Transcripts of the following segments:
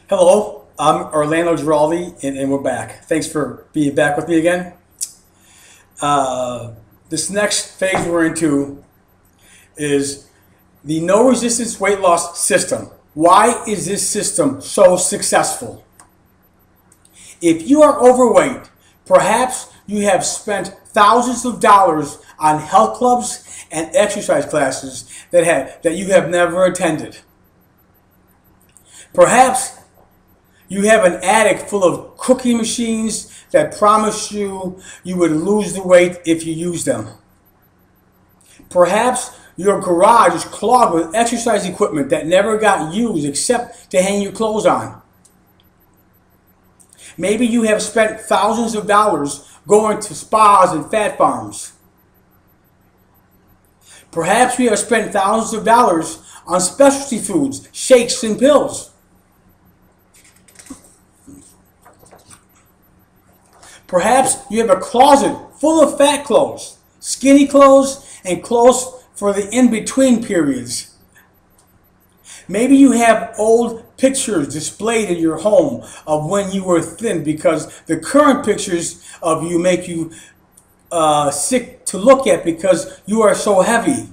Hello, I'm Orlando Giraldi, and we're back. Thanks for being back with me again. This next phase we're into is the no resistance weight loss system. Why is this system so successful? If you are overweight, perhaps you have spent thousands of dollars on health clubs and exercise classes that you have never attended. Perhaps you have an attic full of cookie machines that promise you would lose the weight if you use them. Perhaps your garage is clogged with exercise equipment that never got used except to hang your clothes on. Maybe you have spent thousands of dollars going to spas and fat farms. Perhaps you have spent thousands of dollars on specialty foods, shakes, and pills. Perhaps you have a closet full of fat clothes, skinny clothes, and clothes for the in-between periods. Maybe you have old pictures displayed in your home of when you were thin because the current pictures of you make you sick to look at because you are so heavy.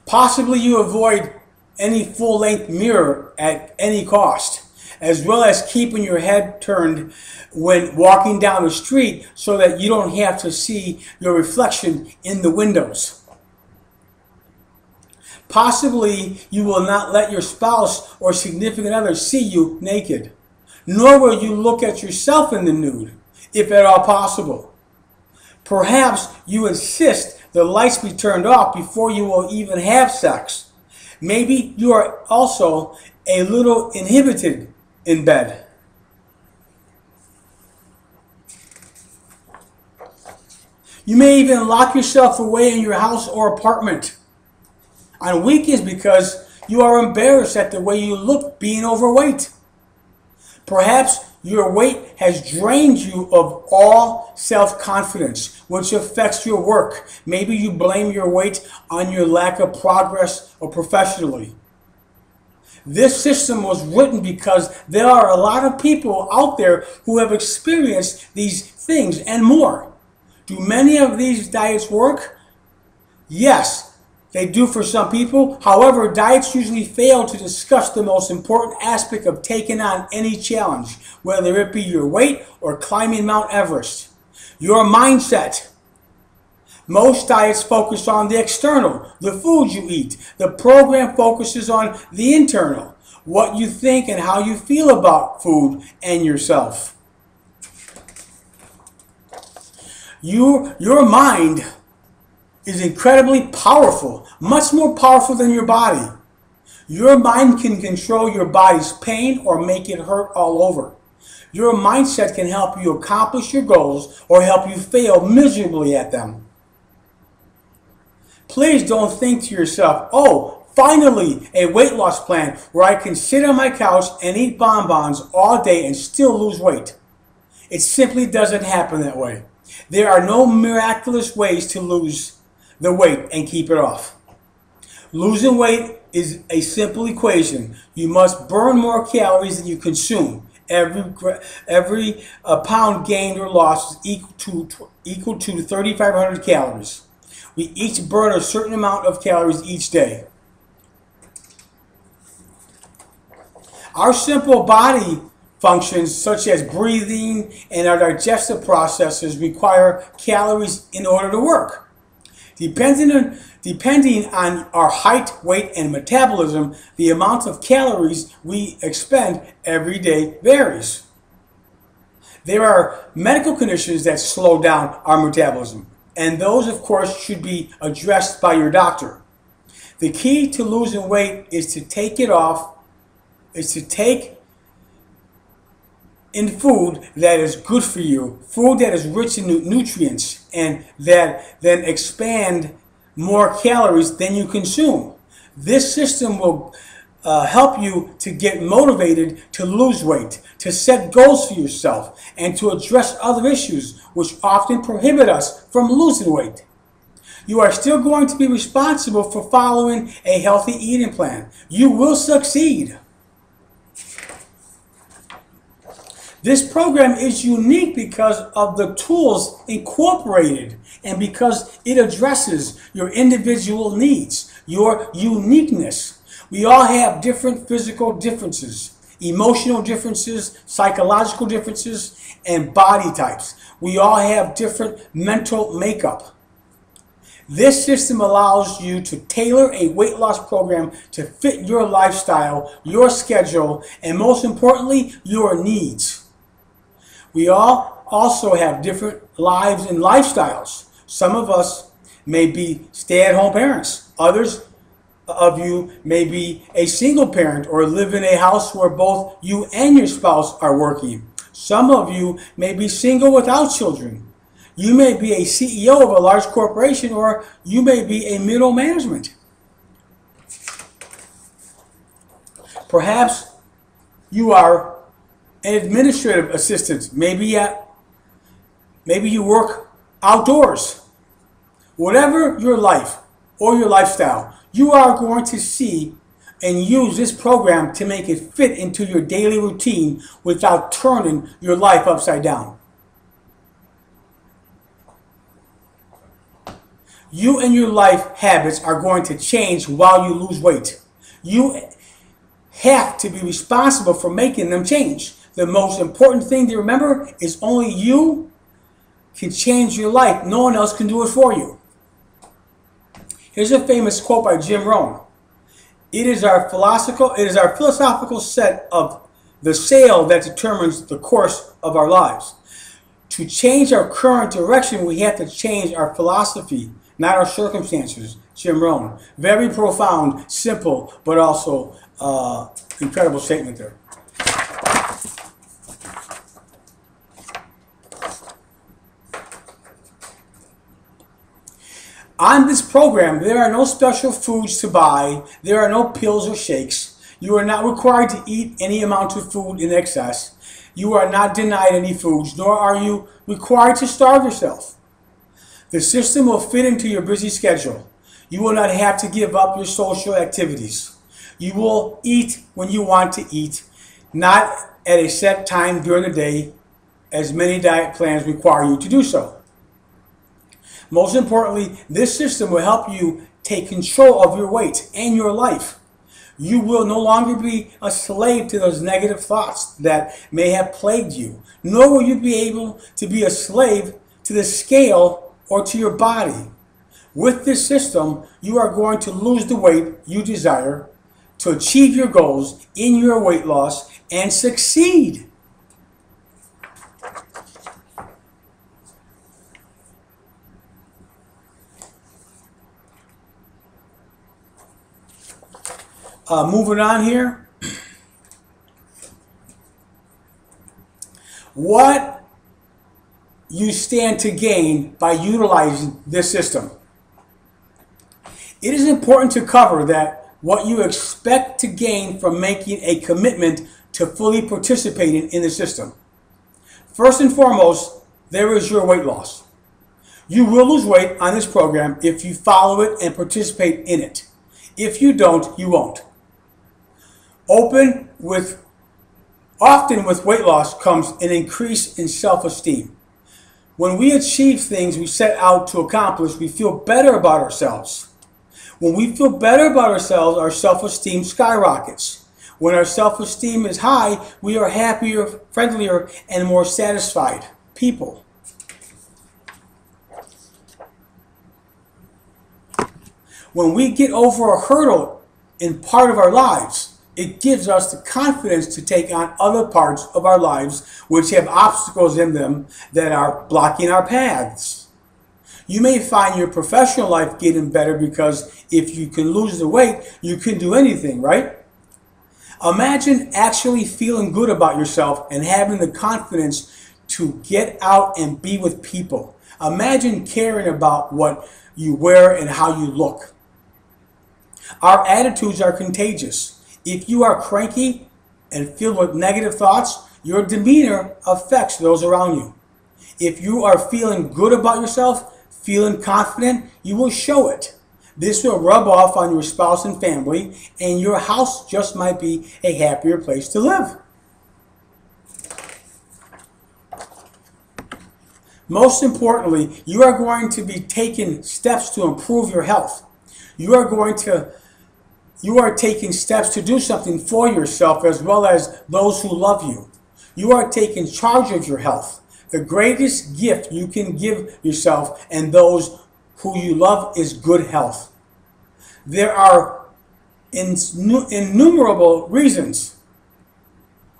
Possibly you avoid any full-length mirror at any cost, as well as keeping your head turned when walking down the street so that you don't have to see your reflection in the windows. Possibly you will not let your spouse or significant other see you naked, nor will you look at yourself in the nude, if at all possible. Perhaps you insist the lights be turned off before you will even have sex. Maybe you are also a little inhibited in bed. You may even lock yourself away in your house or apartment on weekends because you are embarrassed at the way you look being overweight. Perhaps your weight has drained you of all self-confidence, which affects your work. Maybe you blame your weight on your lack of progress or professionally. This system was written because there are a lot of people out there who have experienced these things and more. Do many of these diets work? Yes, they do for some people. However, diets usually fail to discuss the most important aspect of taking on any challenge, whether it be your weight or climbing Mount Everest. Your mindset. Most diets focus on the external, the food you eat. The program focuses on the internal, what you think and how you feel about food and yourself. Your mind is incredibly powerful, much more powerful than your body. Your mind can control your body's pain or make it hurt all over. Your mindset can help you accomplish your goals or help you fail miserably at them. Please don't think to yourself, oh, finally a weight loss plan where I can sit on my couch and eat bonbons all day and still lose weight. It simply doesn't happen that way. There are no miraculous ways to lose the weight and keep it off. Losing weight is a simple equation. You must burn more calories than you consume. Every pound gained or lost is equal to 3,500 calories. We each burn a certain amount of calories each day. Our simple body functions such as breathing and our digestive processes require calories in order to work. Depending on our height, weight, and metabolism, the amount of calories we expend every day varies. There are medical conditions that slow down our metabolism, and those, of course, should be addressed by your doctor. The key to losing weight is to take in food that is good for you, food that is rich in nutrients, and that then expand more calories than you consume. This system will help you to get motivated to lose weight, to set goals for yourself, and to address other issues which often prohibit us from losing weight. You are still going to be responsible for following a healthy eating plan. You will succeed. This program is unique because of the tools incorporated and because it addresses your individual needs, your uniqueness. We all have different physical differences, emotional differences, psychological differences, and body types. We all have different mental makeup. This system allows you to tailor a weight loss program to fit your lifestyle, your schedule, and most importantly, your needs. We all also have different lives and lifestyles. Some of us may be stay-at-home parents. Others of you may be a single parent or live in a house where both you and your spouse are working. Some of you may be single without children. You may be a CEO of a large corporation, or you may be a middle management. Perhaps you are an administrative assistant. Maybe you work outdoors. Whatever your life or your lifestyle, you are going to see and use this program to make it fit into your daily routine without turning your life upside down. You and your life habits are going to change while you lose weight. You have to be responsible for making them change. The most important thing to remember is only you can change your life. No one else can do it for you. Here's a famous quote by Jim Rohn. It is our philosophical set of the sail that determines the course of our lives. To change our current direction, we have to change our philosophy, not our circumstances. Jim Rohn. Very profound, simple, but also incredible statement there. On this program, there are no special foods to buy. There are no pills or shakes. You are not required to eat any amount of food in excess. You are not denied any foods, nor are you required to starve yourself. The system will fit into your busy schedule. You will not have to give up your social activities. You will eat when you want to eat, not at a set time during the day, as many diet plans require you to do so. Most importantly, this system will help you take control of your weight and your life. You will no longer be a slave to those negative thoughts that may have plagued you, nor will you be able to be a slave to the scale or to your body. With this system, you are going to lose the weight you desire, to achieve your goals in your weight loss, and succeed. Moving on here. What you stand to gain by utilizing this system. It is important to cover that what you expect to gain from making a commitment to fully participating in the system. First and foremost, there is your weight loss. You will lose weight on this program if you follow it and participate in it. If you don't, you won't. Often with weight loss comes an increase in self-esteem. When we achieve things we set out to accomplish, we feel better about ourselves. When we feel better about ourselves, our self-esteem skyrockets. When our self-esteem is high, we are happier, friendlier, and more satisfied people. When we get over a hurdle in part of our lives, it gives us the confidence to take on other parts of our lives which have obstacles in them that are blocking our paths. You may find your professional life getting better because if you can lose the weight, you can do anything, right? Imagine actually feeling good about yourself and having the confidence to get out and be with people. Imagine caring about what you wear and how you look. Our attitudes are contagious. If you are cranky and filled with negative thoughts, your demeanor affects those around you. If you are feeling good about yourself, feeling confident, you will show it. This will rub off on your spouse and family, and your house just might be a happier place to live. Most importantly, you are going to be taking steps to improve your health. You are taking steps to do something for yourself as well as those who love you. You are taking charge of your health. The greatest gift you can give yourself and those who you love is good health. There are innumerable reasons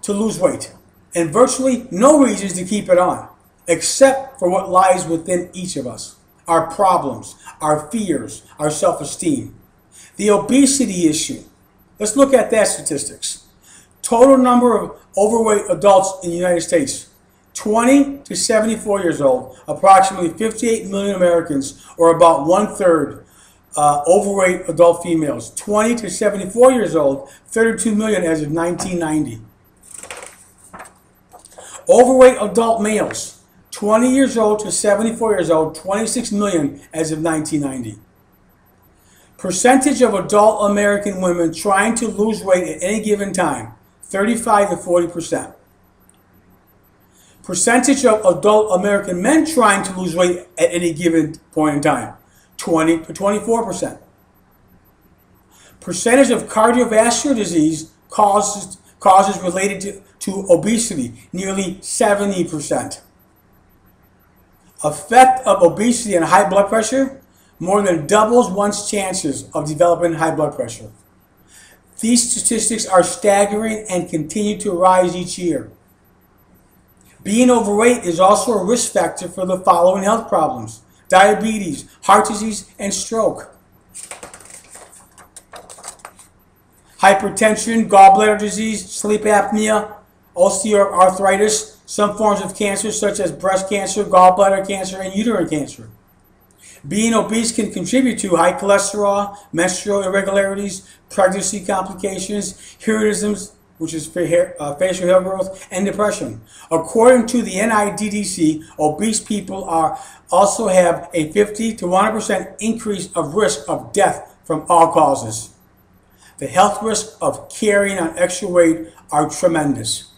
to lose weight and virtually no reasons to keep it on, except for what lies within each of us. Our problems, our fears, our self-esteem. The obesity issue. Let's look at that statistics. Total number of overweight adults in the United States, 20 to 74 years old, approximately 58 million Americans, or about 1/3 overweight adult females. 20 to 74 years old, 32 million as of 1990. Overweight adult males, 20 years old to 74 years old, 26 million as of 1990. Percentage of adult American women trying to lose weight at any given time, 35 to 40%. Percentage of adult American men trying to lose weight at any given point in time, 20 to 24%. Percentage of cardiovascular disease causes related to obesity, nearly 70%. Effect of obesity on high blood pressure, more than doubles one's chances of developing high blood pressure. These statistics are staggering and continue to rise each year. Being overweight is also a risk factor for the following health problems: diabetes, heart disease, and stroke. Hypertension, gallbladder disease, sleep apnea, osteoarthritis, some forms of cancer such as breast cancer, gallbladder cancer, and uterine cancer. Being obese can contribute to high cholesterol, menstrual irregularities, pregnancy complications, hirsutism, which is facial hair growth, and depression. According to the NIDDC, obese people also have a 50 to 100% increase of risk of death from all causes. The health risks of carrying on extra weight are tremendous.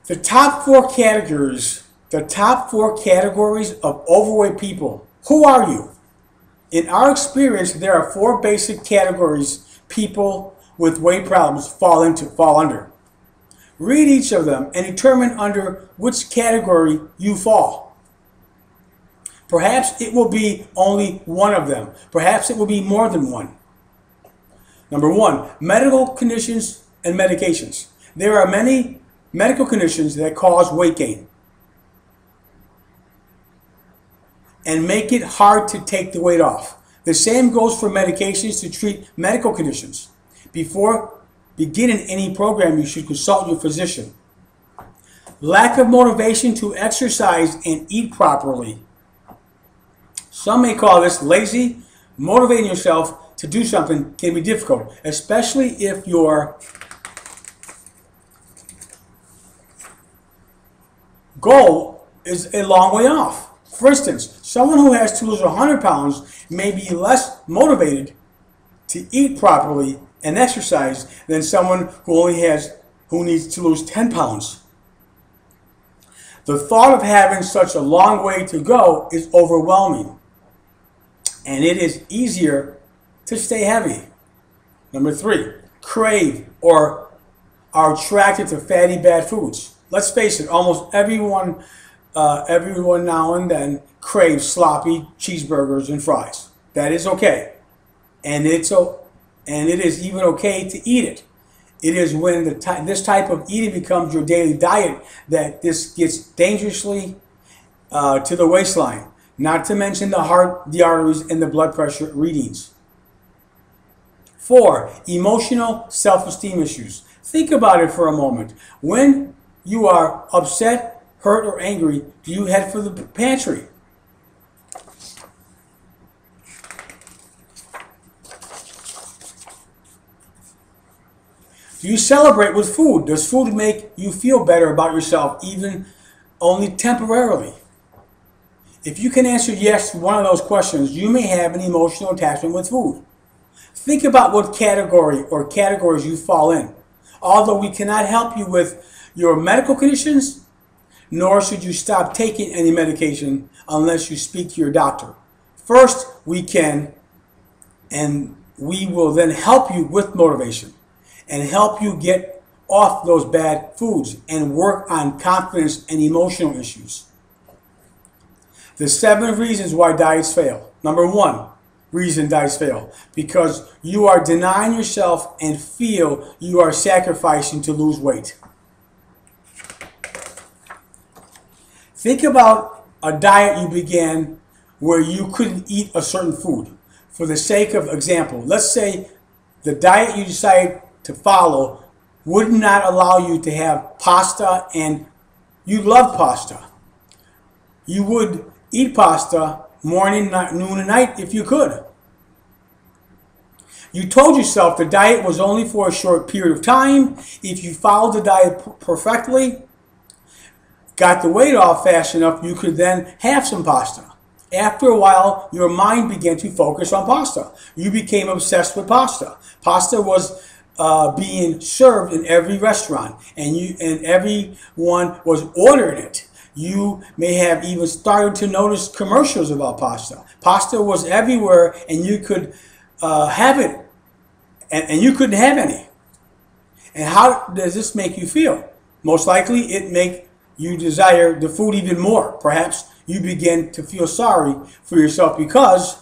The top four categories of overweight people. Who are you? In our experience, there are four basic categories people with weight problems fall under. Read each of them and determine under which category you fall. Perhaps it will be only one of them. Perhaps it will be more than one. Number one, medical conditions and medications. There are many medical conditions that cause weight gain and make it hard to take the weight off. The same goes for medications to treat medical conditions. Before beginning any program, you should consult your physician. Lack of motivation to exercise and eat properly. Some may call this lazy. Motivating yourself to do something can be difficult, especially if your goal is a long way off. For instance, someone who has to lose 100 pounds may be less motivated to eat properly and exercise than someone who needs to lose 10 pounds. The thought of having such a long way to go is overwhelming, and it is easier to stay heavy. Number three, crave or are attracted to fatty, bad foods. Let's face it, almost everyone now and then craves sloppy cheeseburgers and fries. That is okay, and it is even okay to eat it. It is when this type of eating becomes your daily diet that this gets dangerously to the waistline. Not to mention the heart, the arteries, and the blood pressure readings. 4, emotional self-esteem issues. Think about it for a moment. When you are upset, hurt, or angry, do you head for the pantry? Do you celebrate with food? Does food make you feel better about yourself, even only temporarily? If you can answer yes to one of those questions, you may have an emotional attachment with food. Think about what category or categories you fall in. Although we cannot help you with your medical conditions, nor should you stop taking any medication unless you speak to your doctor. First, we can, and we will then help you with motivation and help you get off those bad foods and work on confidence and emotional issues. The 7 reasons why diets fail. Number 1 reason diets fail: because you are denying yourself and feel you are sacrificing to lose weight. Think about a diet you began where you couldn't eat a certain food. For the sake of example, let's say the diet you decided to follow would not allow you to have pasta, and you love pasta. You would eat pasta morning, noon, and night if you could. You told yourself the diet was only for a short period of time. If you followed the diet perfectly, got the weight off fast enough, you could then have some pasta. After a while, your mind began to focus on pasta. You became obsessed with pasta. Pasta was being served in every restaurant, and everyone was ordering it. You may have even started to notice commercials about pasta. Pasta was everywhere, and you could have it, and you couldn't have any. And how does this make you feel? Most likely, it makes you desire the food even more. Perhaps you begin to feel sorry for yourself because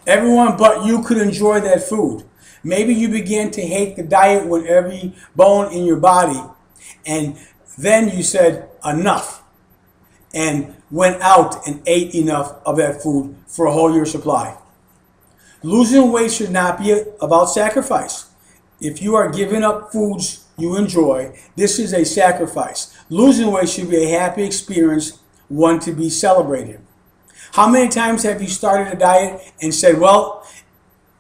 everyone but you could enjoy that food. Maybe you began to hate the diet with every bone in your body, and then you said enough and went out and ate enough of that food for a whole year's supply. Losing weight should not be about sacrifice. If you are giving up foods you enjoy, this is a sacrifice. Losing weight should be a happy experience, one to be celebrated. How many times have you started a diet and said, well,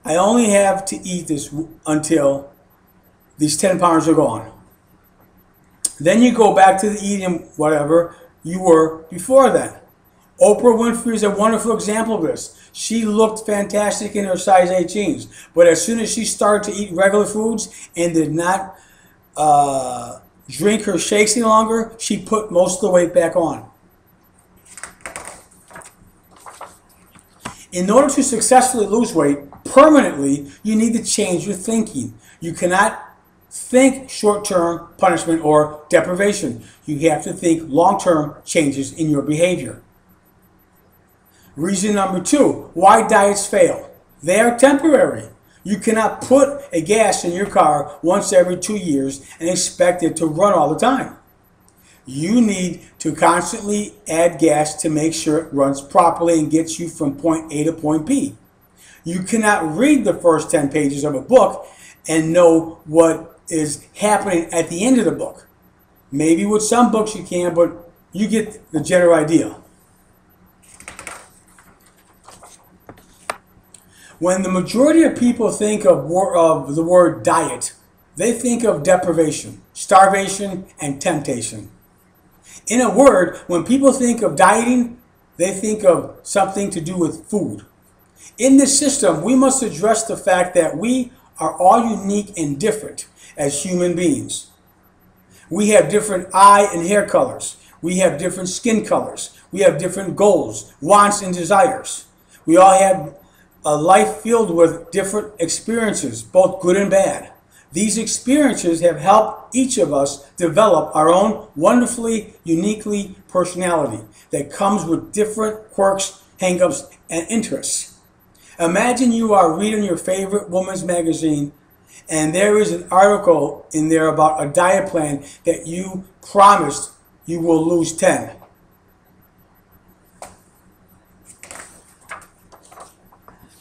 I only have to eat this until these 10 pounds are gone? Then you go back to the eating whatever you were before then. Oprah Winfrey is a wonderful example of this. She looked fantastic in her size 8 jeans, but as soon as she started to eat regular foods and did not drink her shakes any longer, she put most of the weight back on. In order to successfully lose weight permanently, you need to change your thinking. You cannot think short-term punishment or deprivation. You have to think long-term changes in your behavior. Reason number 2, why diets fail. They are temporary. You cannot put a gas in your car once every 2 years and expect it to run all the time. You need to constantly add gas to make sure it runs properly and gets you from point A to point B. You cannot read the first 10 pages of a book and know what is happening at the end of the book. Maybe with some books you can, but you get the general idea. When the majority of people think of the word diet, they think of deprivation, starvation, and temptation. In a word, when people think of dieting, they think of something to do with food. In this system, we must address the fact that we are all unique and different as human beings. We have different eye and hair colors. We have different skin colors. We have different goals, wants, and desires. We all have a life filled with different experiences, both good and bad. These experiences have helped each of us develop our own wonderfully, uniquely personality that comes with different quirks, hang-ups, and interests. Imagine you are reading your favorite woman's magazine and there is an article in there about a diet plan that you promised you will lose 10.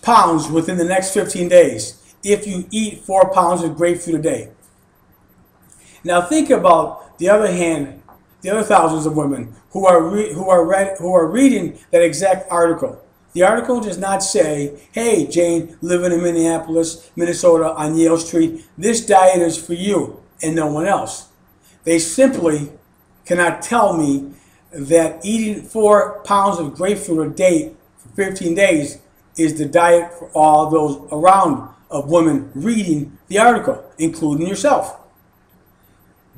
pounds within the next 15 days if you eat 4 pounds of grapefruit a day. Now think about the other hand, the other thousands of women who are reading that exact article. The article does not say, hey, Jane, living in Minneapolis, Minnesota on Yale Street, this diet is for you and no one else. They simply cannot tell me that eating 4 pounds of grapefruit a day for 15 days is the diet for all those around of women reading the article, including yourself.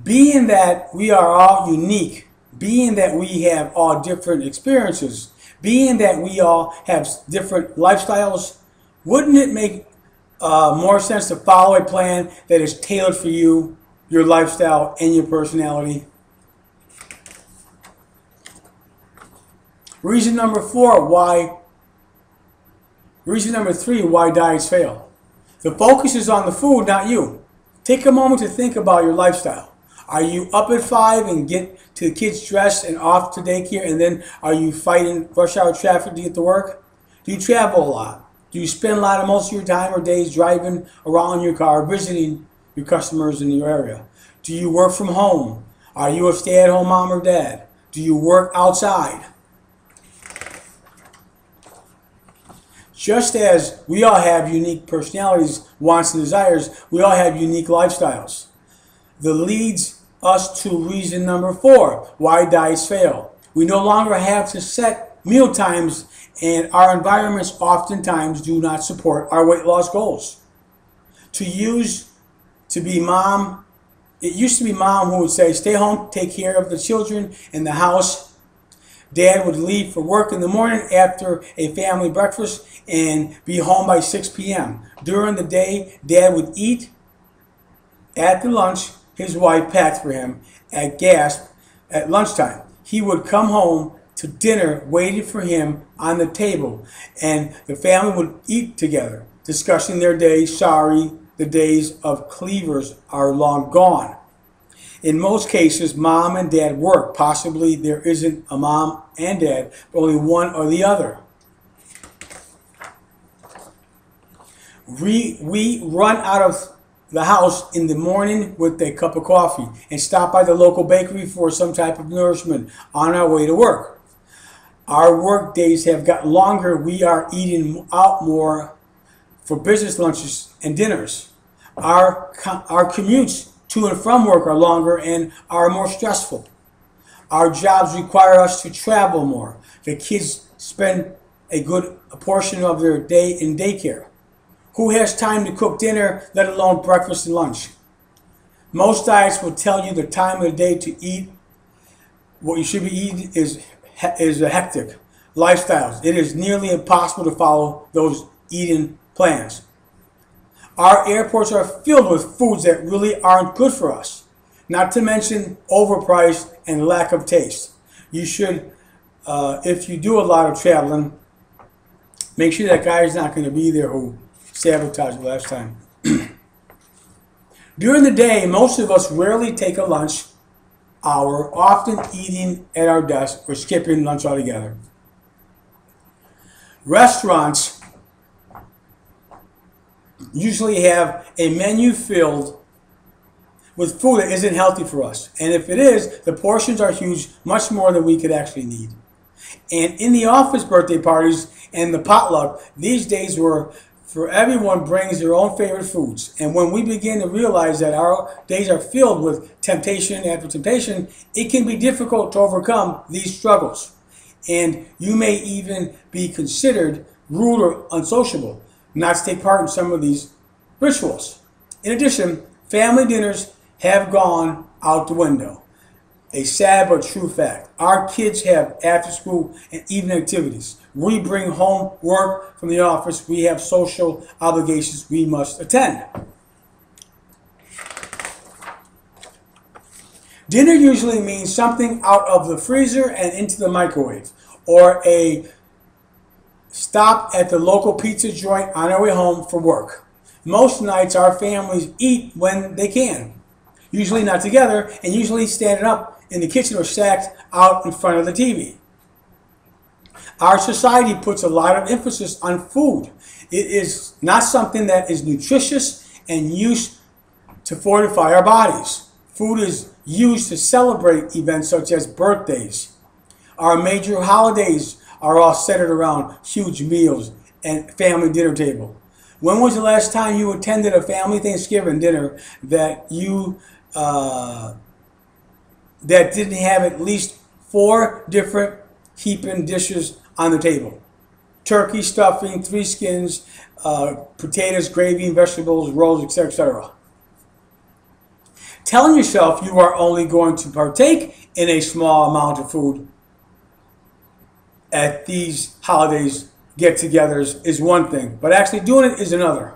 Being that we are all unique, being that we have all different experiences, being that we all have different lifestyles, wouldn't it make more sense to follow a plan that is tailored for you, your lifestyle, and your personality? Reason number 3, why diets fail. The focus is on the food, not you. Take a moment to think about your lifestyle. Are you up at 5 and get to the kids dressed and off to daycare, and then are you fighting rush hour traffic to get to work? Do you travel a lot? Do you spend a lot of most of your time or days driving around in your car, visiting your customers in your area? Do you work from home? Are you a stay-at-home mom or dad? Do you work outside? Just as we all have unique personalities, wants, and desires, we all have unique lifestyles. That leads us to reason number 4, why diets fail. We no longer have to set meal times, and our environments oftentimes do not support our weight loss goals. It used to be mom who would say, stay home, take care of the children in the house. Dad would leave for work in the morning after a family breakfast and be home by 6 p.m. During the day, Dad would eat at the lunch his wife packed for him at lunchtime. He would come home to dinner waiting for him on the table, and the family would eat together, discussing their day. Sorry, the days of cleavers are long gone. In most cases, mom and dad work. Possibly there isn't a mom and dad, but only one or the other. We run out of the house in the morning with a cup of coffee and stop by the local bakery for some type of nourishment on our way to work. Our work days have gotten longer. We are eating out more for business lunches and dinners. Our commutes to and from work are longer and are more stressful. Our jobs require us to travel more. The kids spend a good portion of their day in daycare. Who has time to cook dinner, let alone breakfast and lunch? Most diets will tell you the time of the day to eat. What you should be eating is a hectic lifestyles. It is nearly impossible to follow those eating plans. Our airports are filled with foods that really aren't good for us, not to mention overpriced and lack of taste. You should, if you do a lot of traveling, make sure that guy is not going to be there who sabotaged the last time. During the day, most of us rarely take a lunch hour, often eating at our desk or skipping lunch altogether. Restaurants usually have a menu filled with food that isn't healthy for us. And if it is, the portions are huge, much more than we could actually need. And in the office birthday parties and the potluck, these days were for everyone brings their own favorite foods. And when we begin to realize that our days are filled with temptation after temptation, it can be difficult to overcome these struggles. And you may even be considered rude or unsociable not to take part in some of these rituals. In addition, family dinners have gone out the window. A sad but true fact. Our kids have after school and evening activities. We bring home work from the office. We have social obligations we must attend. Dinner usually means something out of the freezer and into the microwave, or a stop at the local pizza joint on our way home from work. Most nights our families eat when they can, usually not together, and usually standing up in the kitchen or stacked out in front of the TV. Our society puts a lot of emphasis on food. It is not something that is nutritious and used to fortify our bodies. Food is used to celebrate events such as birthdays. Our major holidays are all centered around huge meals and family dinner table. When was the last time you attended a family Thanksgiving dinner that didn't have at least 4 different heaping dishes on the table. Turkey, stuffing, 3 skins, potatoes, gravy, vegetables, rolls, etc., etc. Telling yourself you are only going to partake in a small amount of food at these holidays get-togethers is one thing, but actually doing it is another.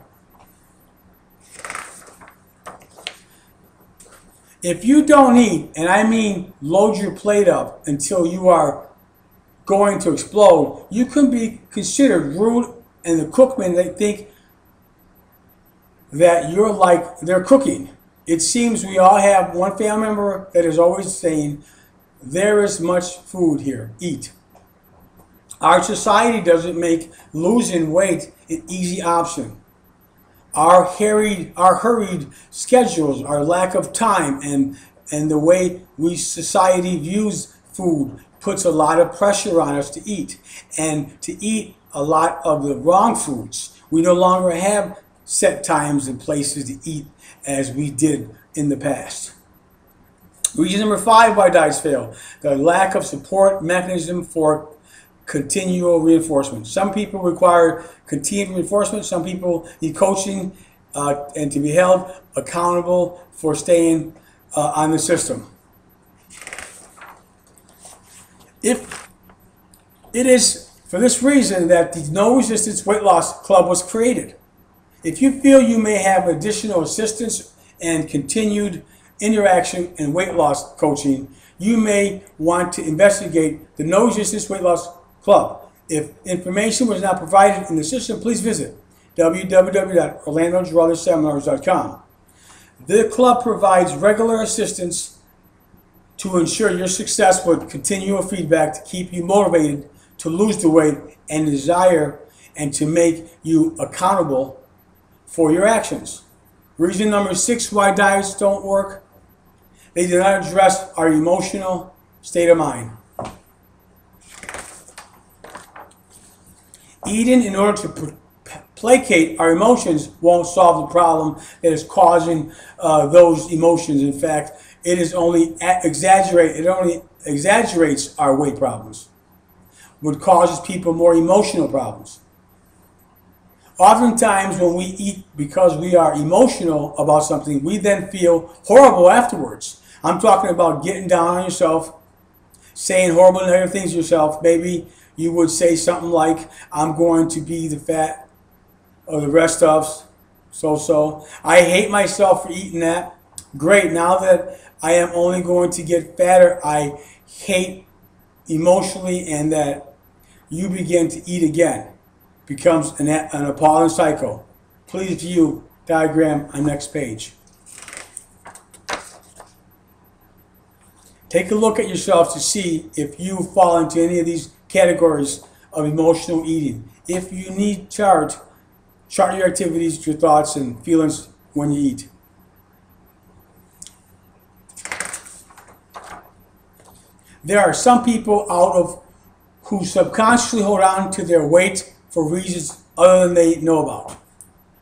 If you don't eat, and I mean load your plate up until you are going to explode, you can be considered rude, and the cookmen, they think that you're like they're cooking. It seems we all have one family member that is always saying, there is much food here, eat. Our society doesn't make losing weight an easy option. Our hurried schedules, our lack of time, and the way society views food puts a lot of pressure on us to eat. And to eat a lot of the wrong foods. We no longer have set times and places to eat as we did in the past. Reason number 5 why diets fail: the lack of support mechanism for continual reinforcement. Some people require continued reinforcement. Some people need coaching and to be held accountable for staying on the system. If it is for this reason that the No Resistance Weight Loss Club was created. If you feel you may have additional assistance and continued interaction and weight loss coaching, you may want to investigate the No Resistance Weight Loss Club. If information was not provided in the system, please visit www.orlandonrwls5wmv.com. The club provides regular assistance to ensure your success with continual feedback to keep you motivated to lose the weight and desire and to make you accountable for your actions. Reason number 6 why diets don't work: they do not address our emotional state of mind. Eating in order to placate our emotions won't solve the problem that is causing those emotions. In fact, it only exaggerates our weight problems, which causes people more emotional problems. Oftentimes when we eat because we are emotional about something, we then feel horrible afterwards. I'm talking about getting down on yourself, saying horrible negative things to yourself. Maybe you would say something like, I'm going to be the fat of the rest of so. I hate myself for eating that. Great, now that I am only going to get fatter, I hate emotionally, and that you begin to eat again. Becomes an appalling cycle. Please view diagram on next page. Take a look at yourself to see if you fall into any of these categories of emotional eating. If you need chart your activities, your thoughts, and feelings when you eat. There are some people who subconsciously hold on to their weight for reasons other than they know about.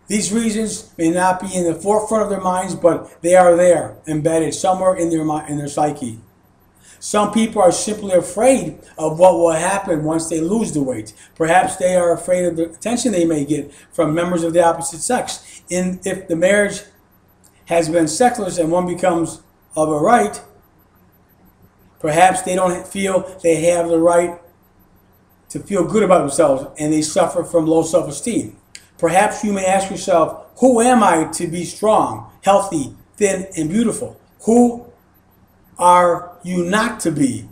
These reasons may not be in the forefront of their minds, but they are there, embedded somewhere in their psyche. Some people are simply afraid of what will happen once they lose the weight. Perhaps they are afraid of the attention they may get from members of the opposite sex. If the marriage has been sexless and one becomes of a right, perhaps they don't feel they have the right to feel good about themselves, and they suffer from low self-esteem. Perhaps you may ask yourself, who am I to be strong, healthy, thin, and beautiful? Who are you not to be?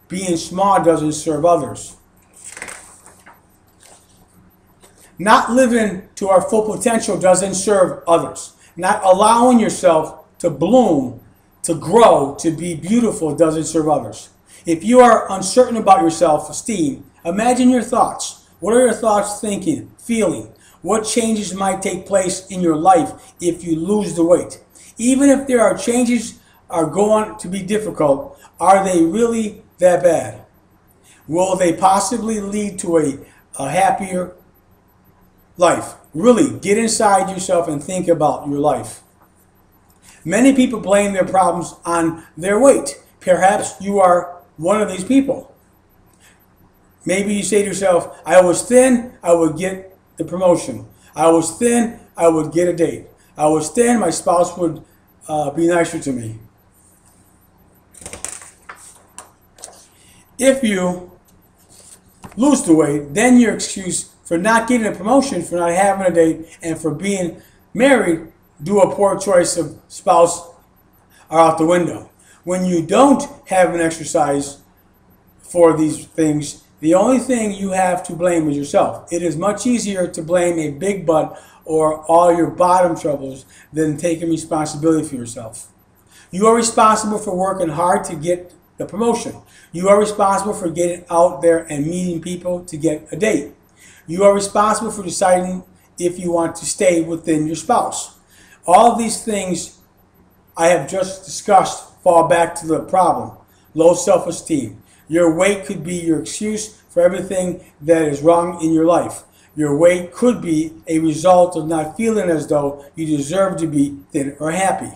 Being small doesn't serve others. Not living to our full potential doesn't serve others. Not allowing yourself to bloom, to grow, to be beautiful doesn't serve others. If you are uncertain about your self-esteem, imagine your thoughts. What are your thoughts thinking, feeling? What changes might take place in your life if you lose the weight? Even if there are changes are going to be difficult, are they really that bad? Will they possibly lead to a happier life? Really, get inside yourself and think about your life. Many people blame their problems on their weight. Perhaps you are one of these people. Maybe you say to yourself, I was thin, I would get the promotion. I was thin, I would get a date. I was thin, my spouse would be nicer to me. If you lose the weight, then your excuse for not getting a promotion, for not having a date, and for being married, due a poor choice of spouse, are out the window. When you don't have an exercise for these things, the only thing you have to blame is yourself. It is much easier to blame a big butt or all your bottom troubles than taking responsibility for yourself. You are responsible for working hard to get the promotion. You are responsible for getting out there and meeting people to get a date. You are responsible for deciding if you want to stay within your spouse. All of these things I have just discussed fall back to the problem: low self-esteem. Your weight could be your excuse for everything that is wrong in your life. Your weight could be a result of not feeling as though you deserve to be thin or happy.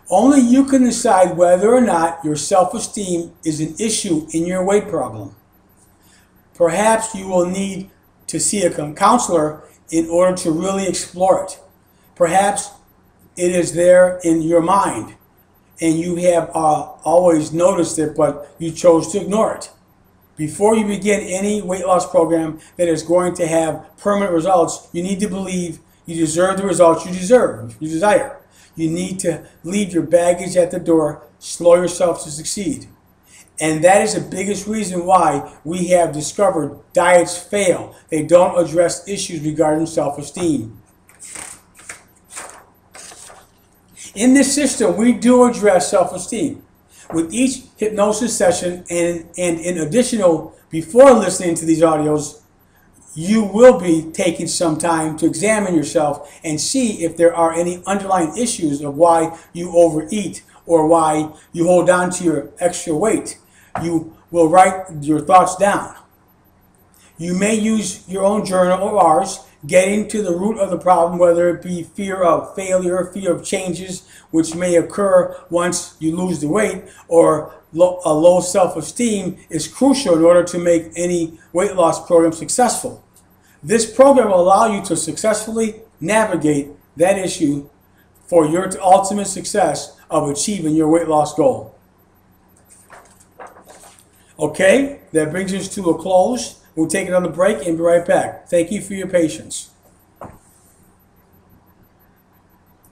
Only you can decide whether or not your self-esteem is an issue in your weight problem. Perhaps you will need to see a counselor in order to really explore it. Perhaps it is there in your mind, and you have always noticed it, but you chose to ignore it. Before you begin any weight loss program that is going to have permanent results, you need to believe you deserve the results you desire. You need to leave your baggage at the door, slow yourself to succeed. And that is the biggest reason why we have discovered diets fail. They don't address issues regarding self-esteem. In this system, we do address self-esteem. With each hypnosis session and in additional, before listening to these audios, you will be taking some time to examine yourself and see if there are any underlying issues of why you overeat or why you hold on to your extra weight. You will write your thoughts down. You may use your own journal or ours, getting to the root of the problem, whether it be fear of failure, fear of changes, which may occur once you lose the weight, or a low self-esteem is crucial in order to make any weight loss program successful. This program will allow you to successfully navigate that issue for your ultimate success of achieving your weight loss goal. Okay, that brings us to a close. We'll take another break and be right back. Thank you for your patience.